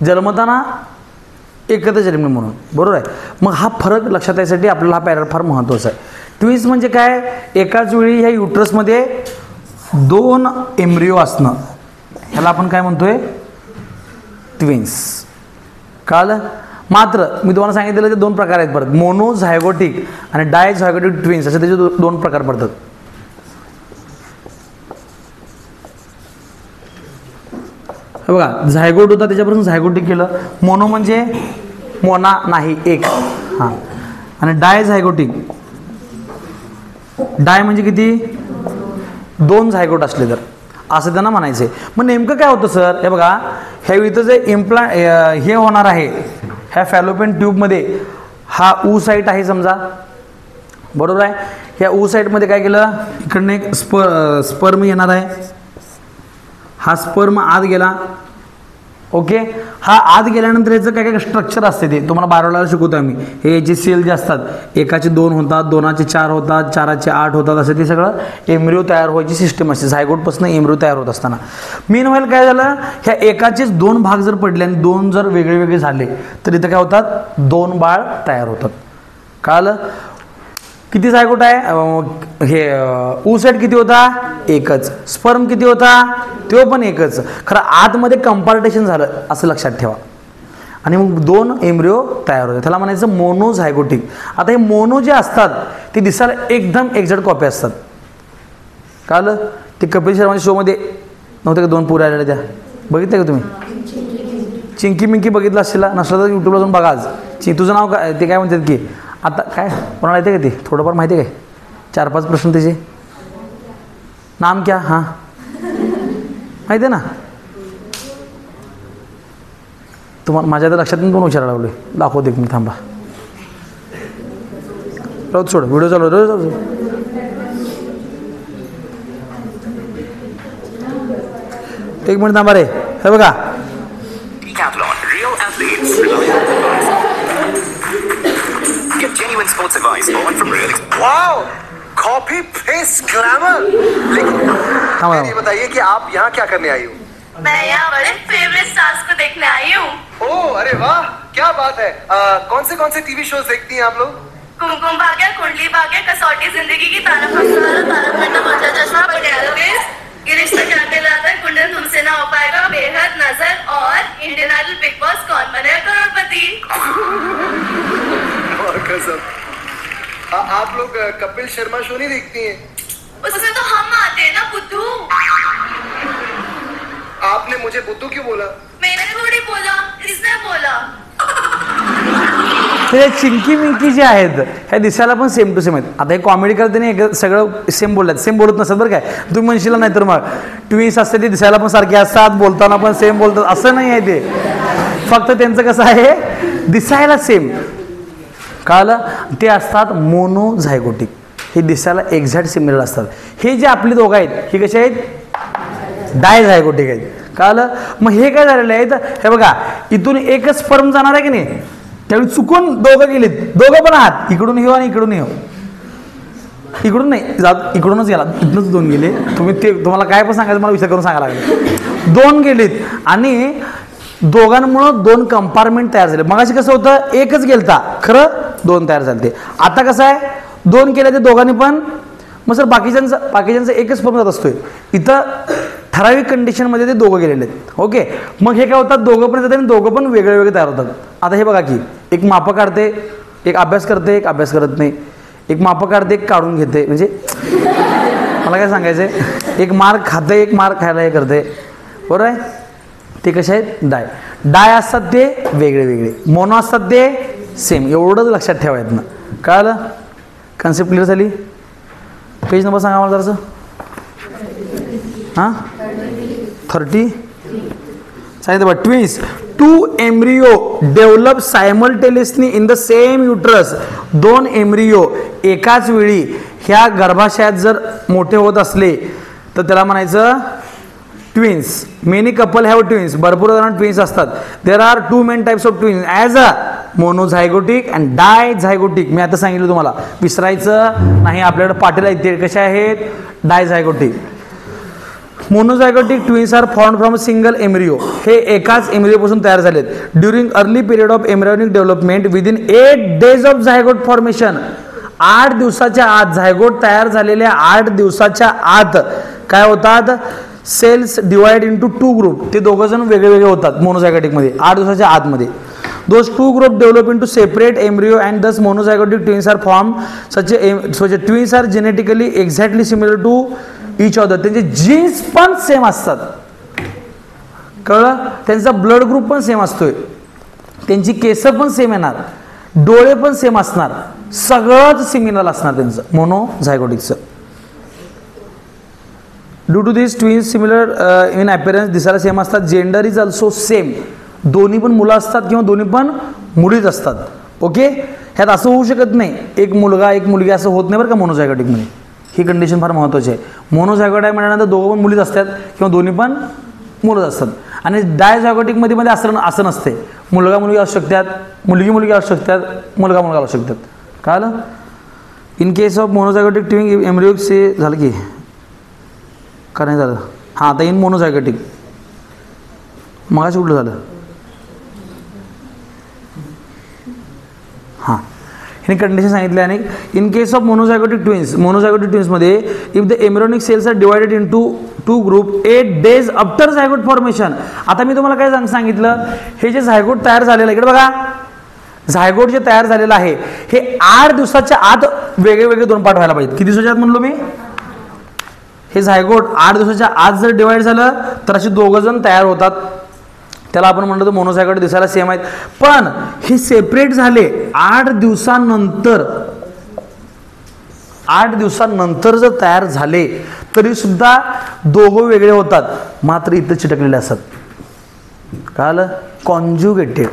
A: जन्मताना एकत्र जन्मली म्हणून, बरोबर आहे. मग हा फरक लक्षात यायसाठी आपल्याला हा पॅरग्राफ फार महत्त्वाचा आहे. ट्विन्स म्हणजे काय, एकाच वेळी ह्या युट्रसमध्ये 2 एम्ब्रिओ असणं, ह्याला आपण काय म्हणतोय, ट्विन्स. कळलं? मात्र मी तुम्हाला सांगितलेलं ते 2 प्रकार आहेत परत, मोनोझायगोटिक आणि डायझायगोटिक ट्विन्स, असे त्याचे 2 प्रकार पडतात. हे बघा, झायगोट होता त्याच्यापासून झायगोटिक केलं. मोनो म्हणजे मोना नाही एक, हां. आणि डायझायगोटिक, डाय म्हणजे किती, 2 झायगोट असले तर, असं त्यांना म्हणायचं आहे. मग नेमकं काय होतं सर, हे बघा, ह्या इथं जे हे होणार आहे ह्या फॅलोपियन ट्यूबमध्ये, हा ऊ साईट आहे समजा, बरोबर आहे. ह्या ऊ साईटमध्ये काय केलं, इकडनं एक स्पर्म येणार आहे. हा स्पर्म आत गेला, ओके. हा आत गेल्यानंतर याचं काय काय स्ट्रक्चर असते ते तुम्हाला 12वीला शिकवतो आम्ही. हे याचे सेल जे असतात, एकाचे 2 होतात, 2चे 4 होतात, 4चे 8 होतात, असं ते सगळं एम्ब्रिओ तयार व्हायची सिस्टम असते. झायगोटपासून एम्ब्रिओ तयार होत असताना मेन व्हायला काय झालं, ह्या एकाचेच 2 भाग जर पडले आणि 2 जर वेगळे वेगळे झाले तर इथं काय होतात, 2 बाळ तयार होतात. कळलं? किती झायगोट आहे, हे ऊ साईड किती होता, एकच. स्पर्म किती होता, तो पण एकच. खरं आतमध्ये कंपार्टेशन झालं असं लक्षात ठेवा, आणि मग 2 एम्ब्रिओ तयार होते, त्याला म्हणायचं मोनोझायगोटिक. आता हे मोनो जे असतात ते दिसायला एकदम एक्झॅक्ट कॉपी असतात. कळलं? ते कपिल शर्माच्या शोमध्ये नव्हते का 2 पुऱ्या आलेल्या, त्या बघितलं का तुम्ही? चिंकी मिंकी बघितलं असेल, नसलं तर यूट्यूबला जाऊन बघा. आज तुझं नाव काय, ते काय म्हणतात की आता काय कोणाला येते का ते थोडंफार माहिती आहे काय 4-5 प्रश्न त्याचे नाम क्या हां माहिती आहे ना तुम्हाला माझ्या तर लक्षात पण विचारायला लागलो दाखवते मी थांबा राहू सोड व्हिडिओ चालू रोज एक मिनिट थांबा रे हे बघा
B: Decathlon, real athletes. Get genuine sports advice born from real
C: wow copy paste glamour लेकिन
A: थांबा
C: ये बताइए कि आप यहाँ क्या करने आई हो
D: मैं यहाँ बड़े फेवरेट स्टार्स को देखने आई हूँ।
C: ओह अरे वाह क्या बात है कौन से टीवी शोज देखती हैं आप लोग
D: कुमकुम भाग्य, कुंडली भाग्य, कसौटी जिंदगी की, तारक मेहता, तारक मेहता का उल्टा चश्मा, पटियाला केस, ये रिश्ता क्या कहलाता है, कुंडन तुमसे ना हो पाएगा, बेहद नजर और इंडियन आइडल, बिग बॉस, कौन बनेगा करोड़पति।
C: और कसम आप लोग कपिल शर्मा शो नहीं देखती हैं
D: उसमें तो हम आते हैं ना बुद्धू।
C: आपने मुझे बुद्धू क्यों बोला
D: मैंने थोड़ी बोला, इसने बोला।
A: हे चिंकी मिंकी जे आहेत ह्या दिसायला पण सेम टू सेम आहेत आता हे कॉमेडी करताना एक सगळं सेम बोलतात सेम बोलत नसतात बरं काय तुम्ही म्हणशील नाही तर मग ट्विन्स असते ते दिसायला पण सारखे असतात बोलताना पण सेम बोलतात असं नाही आहे ते फक्त त्यांचं कसं आहे दिसायला सेम कळलं ते असतात मोनोझायगोटिक हे दिसायला एक्झॅक्ट सिमिलर असतात हे जे आपले दोघं आहेत हे कसे आहेत डायझायगोटिक आहेत कळलं मग हे काय झालेलं आहे हे बघा इथून एकच स्पर्म जाणार आहे की नाही त्यावेळी चुकून दोघं गेलेत दोघं पण आहात इकडून येऊ आणि इकडून येऊ इकडून नाही जात इकडूनच गेला इथूनच 2 गेले तुम्ही ते तुम्हाला काय पण सांगायचं मला विचार करून सांगायला लागले 2 गेलेत आणि दोघांमुळं 2 कंपार्टमेंट तयार झाले मगाशी कसं होतं एकच गेलता खरं 2 तयार झाले आता कसं आहे 2 केले ते दोघांनी पण मग सर बाकीच्यांचा एकच स्पर्म जात असतोय इथं ठराविक कंडिशनमध्ये ते दोघं गेलेले आहेत ओके मग हे काय होतात दोघं पण येतात आणि दोघं पण वेगळे वेगळे तयार होतात आता हे बघा की एक मापं काढते एक अभ्यास करते एक अभ्यास करत नाही एक मापं काढते एक काढून घेते म्हणजे मला काय सांगायचं आहे एक मार्क खाते एक मार्क खायला हे करते बरोबर आहे ते कसे आहेत डाय असतात ते वेगळे वेगळे मोनो असतात ते सेम एवढंच लक्षात ठेवायचं ना कळलं कन्सेप्ट क्लिअर झाली पेज नंबर सांगा मला जरासं हां 30 सांगितलं बघा twins 2 embryo develop simultaneously in the same uterus 2 embryo एकाच वेळी ह्या गर्भाशयात जर मोठे होत असले तर त्याला म्हणायचं twins many couple have twins भरपूर जण ट्विन्स असतात there are 2 main types of twins as a monozygotic and dizygotic मी आता सांगितलं तुम्हाला विसरायचं नाही आपल्याकडे पाटील आहेत ते कसे आहेत dizygotic monozygotic twins are form from single embryo हे एकाच एम्ब्रियोपासून तयार झालेत during early period of embryonic development within 8 days of zygote formation 8 दिवसाच्या आत झायगोट तयार झालेल्या 8 दिवसाच्या आत काय होतात सेल्स डिवाइड इंटू 2 ग्रुप ते दोघं जण वेगळे वेगळे होतात मोनोझायगोटिकमध्ये 8 दिवसाच्या आतमध्ये those 2 group develop into separate embryo and thus monozygotic twins are formed such a twins are genetically exactly similar to each other त्यांचे जीन्स पण सेम असतात कळलं त्यांचा ब्लड ग्रुप पण सेम असतोय त्यांची केस पण सेम येणार डोळे पण सेम असणार सगळंच सिमिलर असणार त्यांचं मोनोझायगोटिकचं due to this twins similar in appearance दिसायला सेम असतात जेंडर इज ऑल्सो सेम दोन्ही पण मुलं असतात किंवा दोन्ही पण मुलीच असतात ओके ह्यात असं होऊ शकत नाही एक मुलगा एक मुलगी असं होत नाही बरं का मोनोझायगोटिकमध्ये ही कंडिशन फार महत्त्वाची आहे मोनोझायगोट आहे म्हटल्यानंतर दोघं पण मुलीच असतात किंवा दोन्ही पण मुलंच असतात आणि डायझायगोटिकमध्ये असं नसते मुलगा मुलगी असू शकतात मुलगी असू शकतात मुलगा असू शकतात कळलं in case of monozygotic twin embryo से झालं की का नाही झालं हां आता इन मोनोझायगोटिक मगाशी कुठलं झालं हां हे कंडिशन सांगितले आणि इन केस ऑफ मोनोझायगोटिक ट्विन्समध्ये if the embryonic cells are divided into 2 group 8 days after zygote formation आता मी तुम्हाला काय सांगितलं हे जे झायगोट तयार झालेलं आहे इकडे बघा झायगोट जे तयार झालेलं आहे हे 8 दिवसाच्या आत वेगळे वेगळे 2 पार्ट व्हायला पाहिजेत किती दिवसाच्या आत म्हणलो मी हे झायगोट 8 दिवसाच्या आत जर डिवाइड झालं तर असे दोघं जण तयार होतात त्याला आपण म्हणतो मोनोझायगोट दिसायला सेम आहेत, पण हे सेपरेट झाले 8 दिवसानंतर. 8 दिवसानंतर जर तयार झाले तरी सुद्धा दोघं वेगळे होतात, मात्र इथं चिटकलेले असतात. कळालं? कॉन्ज्युगेटेड.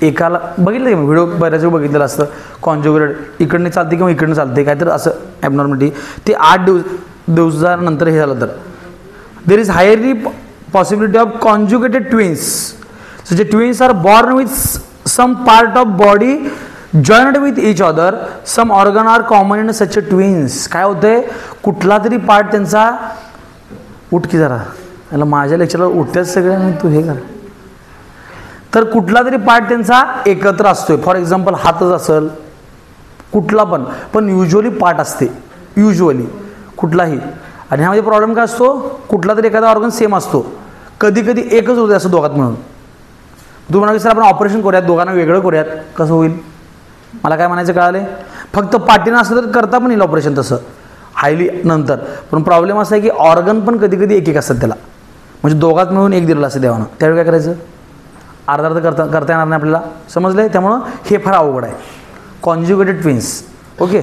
A: एकाला बघितलं की व्हिडिओ बऱ्याच वेळ बघितलेलं असतं. कॉन्ज्युगेटेड इकडने चालते किंवा इकडनं चालते काहीतरी असं ॲबनॉर्मॅलिटी. ते 8 दिवसानंतर हे झालं तर there is highly possibility of conjugated twins. So जे twins are born with some part of body joint with each other, some organ are common in such twins. काय होतंय, कुठला तरी पार्ट त्यांचा, उठकी जरा याला माझ्या लेक्चरला उठत्याच सगळ्या, तू हे कर. तर कुठला तरी पार्ट त्यांचा एकत्र असतोय. फॉर एक्झाम्पल हातच असेल, कुठला पण युजली पार्ट असते, युजली कुठलाही. आणि ह्यामध्ये प्रॉब्लेम काय असतो, कुठला तरी एखादा ऑर्गन सेम असतो, कधी कधी एकच होते असं दोघात मिळून. तुम्हाला सर आपण ऑपरेशन करूयात, दोघांना वेगळं करूयात, कसं होईल? मला काय म्हणायचं कळाले? फक्त पाठीनं असलं तर करता पण येईल ऑपरेशन तसं हायली नंतर. पण प्रॉब्लेम असा आहे की ऑर्गन पण कधी कधी एक एक असतात त्याला, म्हणजे दोघात मिळून एक दिलेलं असतं देवानं. त्यावेळी काय करायचं? अर्धा करता येणार नाही आपल्याला. समजलं? त्यामुळं हे फार अवघड आहे, कॉन्ज्युगेटेड ट्विन्स. ओके.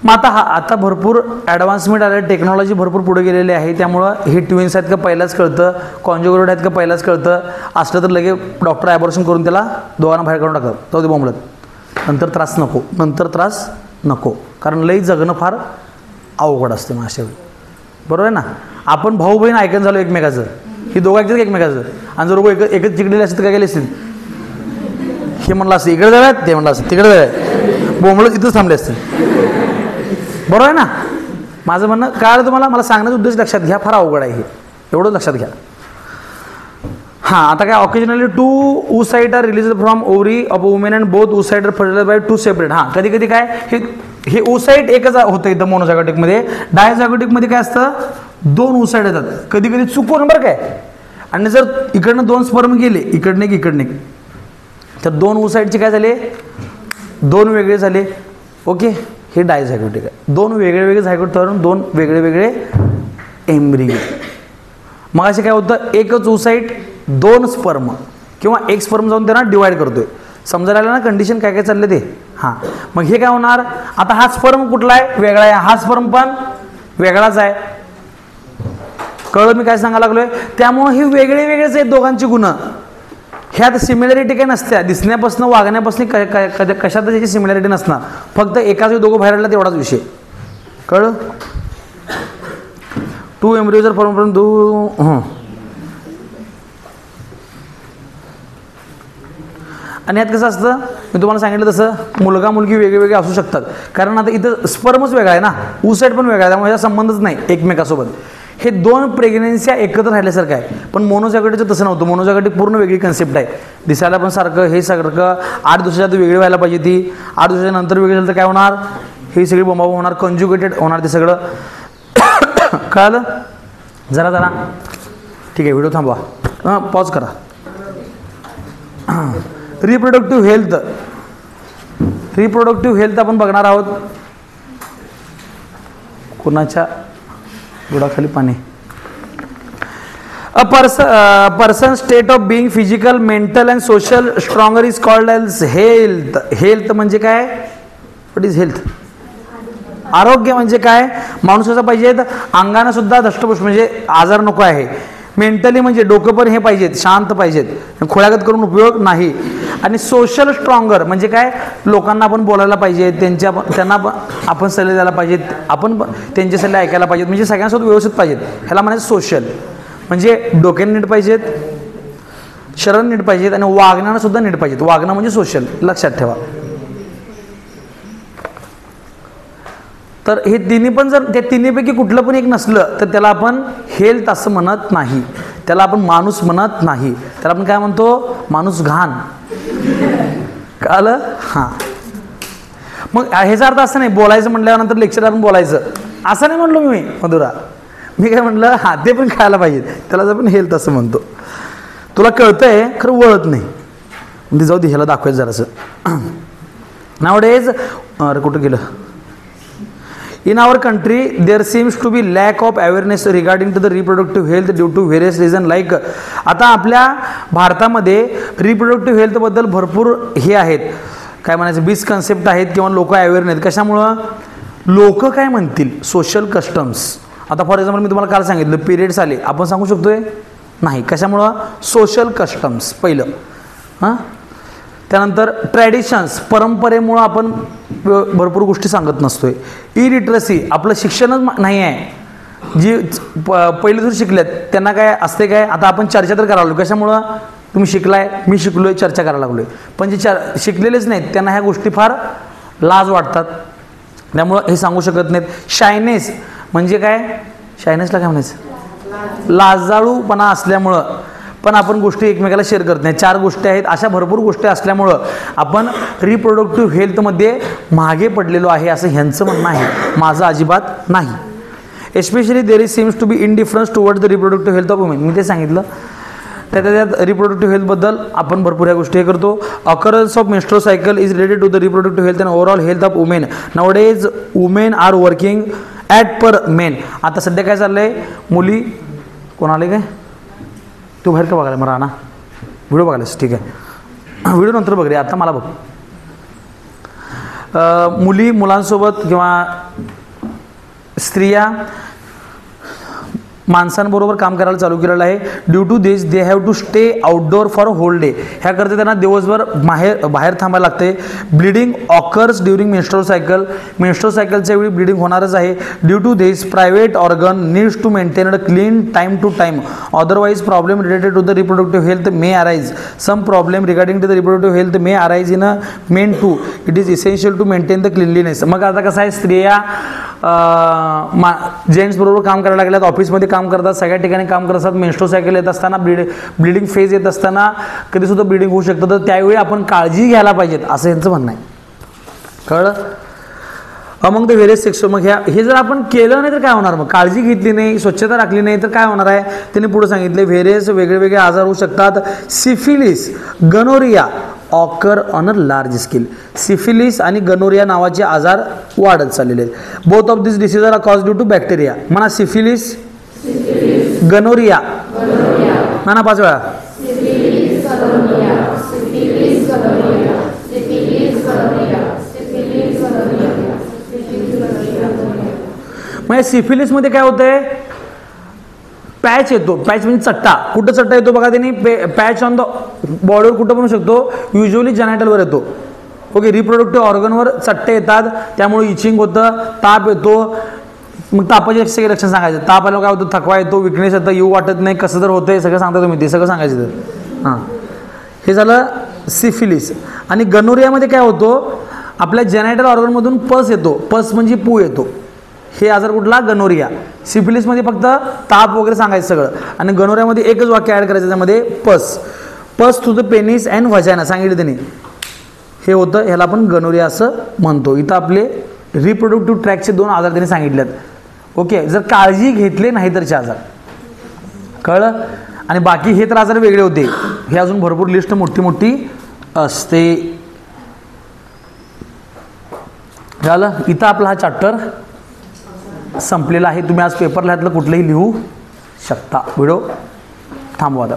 A: मग आता भरपूर ॲडव्हान्समेंट आले, टेक्नॉलॉजी भरपूर पुढे गेलेली आहे, त्यामुळं हे ट्विन्स आहेत का पहिलाच कळतं, कॉन्ज्युगेटेड आहेत का पहिलाच कळतं. असलं तर लगेच डॉक्टर ॲबॉर्शन करून त्याला दोघांना बाहेर काढून टाकतात, जाऊ दे बोंबलत. नंतर त्रास नको, कारण लई जगणं फार अवघड असते मग अशा वेळी. बरोबर आहे ना? आपण भाऊ बहीण ऐकून झालो एकमेकाचं, ही दोघं ऐकतात एकमेकाचं, आणि जर लोक एकच चिकलेले असतील तर काय केले असतील, हे म्हणलं असतं इकडे जाऊयात, ते म्हणलं असतं तिकडे जाऊयात, बोंबलत इथंच थांबले असतील. बरोबर आहे ना? माझं म्हणणं कळलं तुम्हाला? मला सांगण्याचा उद्देश लक्षात घ्या, फार अवघड आहे हे, एवढं लक्षात घ्या. हां, आता काय, occasionally 2 oocytes are release from ovary of women and both oocytes are fertilised by 2 separate. हां, कधी कधी काय हे oocyte एकच होतं इथं मोनोझायगोटिकमध्ये. डायझायगोटिकमध्ये काय असतं, 2 oocytes येतात, कधी कधी चुकून बरं काय. आणि जर इकडनं 2 स्पर्म गेले, इकडनं एक इकडनं एक, तर 2 oocytes काय झाले, 2 वेगळे झाले. ओके, हे डायझायगोटिक आहे. 2 वेगळे झायगोट धरून 2 वेगळे एम्ब्रियो. मग असे काय होतं, एकच oocyte 2 स्पर्म किंवा एक स्पर्म जाऊन त्यांना डिवाइड करतोय. समजायला आलं ना कंडिशन काय काय चालले ते? हां, मग हे काय होणार, आता हा स्पर्म कुठला आहे, वेगळा आहे, हा स्पर्म पण वेगळाच आहे. कळलं मी काय सांगायला लागलोय? त्यामुळे हे वेगळेच आहेत दोघांची गुण. ह्यात सिमिलॅरिटी काय नसत्या, दिसण्यापासून वागण्यापासून कशात त्याची सिमिलॅरिटी नसणार, फक्त एकाच दोघं बाहेर आला तेवढाच विषय. कळलं? 2 embryos are formed from 2. आणि यात कसं असतं, मी तुम्हाला सांगितलं तसं मुलगा मुलगी वेगळे असू शकतात, कारण आता इथं स्पर्मच वेगळा आहे ना, oocyte पण वेगळा आहे, त्यामुळे याचा संबंधच नाही एकमेकासोबत. हे 2 प्रेग्नेन्सी एकत्र राहिल्यासारखं आहे. पण मोनोझायगोटिकचं तसं नव्हतं. मोनोझायगोटिक पूर्ण वेगळी कन्सेप्ट आहे, दिसायला पण सारखं, हे सारखं. 8 दिवसाच्या आधी वेगळी व्हायला पाहिजे ती, 8 दिवसाच्या नंतर वेगळी झालं तर काय होणार, ही सगळी बोंबाबोंब होणार, कॉन्ज्युगेटेड होणार ते सगळं. कळलं? जरा ठीक आहे, व्हिडिओ थांबवा, पॉज करा. रिप्रोडक्टिव्ह हेल्थ आपण बघणार आहोत. कुणाच्या बुडाखाली पाणी. A person state of being physical, mental and social stronger is called as health. Health म्हणजे काय? What is health? आरोग्य म्हणजे काय? माणूस कसा पाहिजे, अंगाने सुद्धा दष्टपुष्ट, म्हणजे आजार नको आहे. मेंटली म्हणजे डोकं पण हे पाहिजेत, शांत पाहिजेत, खोळ्यागत करून उपयोग नाही. आणि सोशल स्ट्रॉंगर म्हणजे काय, लोकांना आपण बोलायला पाहिजे, त्यांना आपण सल्ले द्यायला पाहिजेत, आपण त्यांचे सल्ले ऐकायला पाहिजेत, म्हणजे सगळ्यांसोबत व्यवस्थित पाहिजेत. ह्याला म्हणायचं सोशल. म्हणजे डोक्याने नीट पाहिजेत, शरीर नीट पाहिजेत, आणि वागण्यानं सुद्धा नीट पाहिजेत. वागणं म्हणजे सोशल, लक्षात ठेवा. तर हे तिन्ही पण, जर त्या तिन्हीपैकी कुठलं पण एक नसलं तर त्याला आपण हेल्थ असं म्हणत नाही, त्याला आपण माणूस म्हणत नाही, त्याला आपण काय म्हणतो, माणूस घाण. कळलं? हां, मग ह्याचा अर्थ असं नाही बोलायचं म्हटल्यानंतर लेक्चर आपण बोलायचं असं नाही म्हणलो मी मधुरा. मी काय म्हटलं, हां ते पण खायला पाहिजे, त्याला आपण हेल्थ असं म्हणतो. तुला कळतंय खरं वळत नाही, म्हणजे जाऊ दे, ह्याला दाखवायचं जरासं. नावडेज, अरे कुठं गेलं, in our country there seems to be lack of awareness regarding to the reproductive health due to various reason like आता आपल्या भारतामध्ये रिप्रोडक्टिव्ह हेल्थबद्दल भरपूर हे आहेत काय म्हणायचं मिसकन्सेप्ट आहेत किंवा लोक अवेअर नाहीत. कशामुळं लोक काय म्हणतील सोशल कस्टम्स. आता फॉर एक्झाम्पल मी तुम्हाला काल सांगितलं पिरियड्स आले आपण सांगू शकतोय नाही. कशामुळं सोशल कस्टम्स पहिलं. हां त्यानंतर ट्रॅडिशन्स परंपरेमुळं आपण भरपूर गोष्टी सांगत नसतोय. इलिटरसी आपलं शिक्षणच नाही आहे. जी पहिले जर शिकल्यात त्यांना काय असते काय आता आपण चर्चा तर करायला लागलो. कशामुळं तुम्ही शिकलाय मी शिकलोय चर्चा करायला लागलोय. पण जे शिकलेलेच नाहीत त्यांना ह्या गोष्टी फार लाज वाटतात त्यामुळं हे सांगू शकत नाहीत. शायनेस म्हणजे काय शायनेसला काय म्हणायचं लाजाळूपणा असल्यामुळं पण आपण गोष्टी एकमेकाला शेअर करत नाही. 4 गोष्टी आहेत अशा भरपूर गोष्टी असल्यामुळं आपण रिप्रोडक्टिव्ह हेल्थमध्ये मागे पडलेलो आहे असं ह्यांचं म्हणणं आहे. माझं अजिबात नाही. Especially there is seems to be indifference toward the reproductive health of women. मी ते सांगितलं त्यात रिप्रोडक्टिव्ह हेल्थबद्दल आपण भरपूर ह्या गोष्टी हे करतो. Occurrence of menstrual cycle is related to the reproductive health and overall health of women. Nowadays women are working at par men. आता सध्या काय चाललं आहे मुली कोण आले काय तू बाहेर का बघायला मग राणा व्हिडिओ बघायलास ठीक आहे व्हिडिओ नंतर बघ रे आता मला बघ. मुली मुलांसोबत किंवा स्त्रिया माणसांबरोबर काम करायला चालू केलेलं आहे. Due to this they have to stay outdoor for whole day. ह्याकरता त्यांना दिवसभर बाहेर थांबायला लागते. Bleeding occurs during menstrual cycle. Menstrual सायकलच्या वेळी ब्लिडिंग होणारच आहे. Due to this private organ needs to maintain clean time to time. Otherwise problem related to the reproductive health may arise. Some problem regarding to the reproductive health may arise in a men too. It is essential to maintain the cleanliness. मग आता कसं आहे स्त्रिया gents बरोबर काम करायला लागल्यात ऑफिसमध्ये काम करतात सगळ्या ठिकाणी काम करत असतात. मेन्स्ट्रुअल सायकल येत असताना ब्लिडिंग फेज येत असताना कधीसुद्धा ब्लिडिंग होऊ शकतं तर त्यावेळी आपण काळजी घ्यायला पाहिजेत असं यांचं म्हणणं आहे. कळलं. Among the various sex. मग हे जर आपण केलं नाही तर काय होणार. मग काळजी घेतली नाही स्वच्छता राखली नाही तर काय होणार आहे. त्यांनी पुढे सांगितले व्हेरियस वेगळे आजार होऊ शकतात. Syphilis gonorrhoea occur on a large scale. Syphilis आणि गनोरिया नावाचे आजार वाढत चाललेले आहेत. Both of this disease are cause due to bacteria. म्हणा सिफिलिस गनोरिया म्हणा 5 वेळा. म्हणजे सिफिलिसमध्ये काय होतंय पॅच येतो. पॅच म्हणजे चट्टा. कुठं चट्टा येतो बघा त्यांनी पॅच ऑन द बॉडीवर कुठं पण शकतो युजली जेनायटलवर येतो. ओके रिप्रोडक्टिव्ह ऑर्गनवर चट्टे येतात त्यामुळे इचिंग होतं ताप येतो. मग तापाचे सगळे लक्षण सांगायचं. ताप आल्यावर काय होतं थकवा येतो विकनेस येतं येऊ वाटत नाही कसं तर होतं सगळं सांगता तुम्ही ते सगळं सांगायचं तर. हां हे झालं सिफिलिस. आणि गनोरियामध्ये काय होतं आपल्या जेनायटल ऑर्गनमधून पस येतो. पस म्हणजे पू येतो. हे आजार कुठला गनोरिया. सिफिलिसमध्ये फक्त ताप वगैरे सांगायचं सगळं आणि गनोरियामध्ये एकच वाक्य ॲड करायचं त्यामध्ये पस टू द पेनिस अँड व्हाजायना सांगितलं त्यांनी. हे होतं ह्याला आपण गनोरिया असं म्हणतो. इथं आपले रिप्रोडक्टिव्ह ट्रॅकचे 2 आजार त्यांनी सांगितलेत. ओके जर काळजी घेतले नाही तरचे आजार. कळलं. आणि बाकी हे तर आजार वेगळे होते. हे अजून भरपूर लिस्ट मोठी असते. झालं. इथं आपला हा चॅप्टर संपलेला आहे. तुम्ही आज पेपर लिहातलं कुठलंही लिहू शकता. व्हिडिओ थांबवा आता.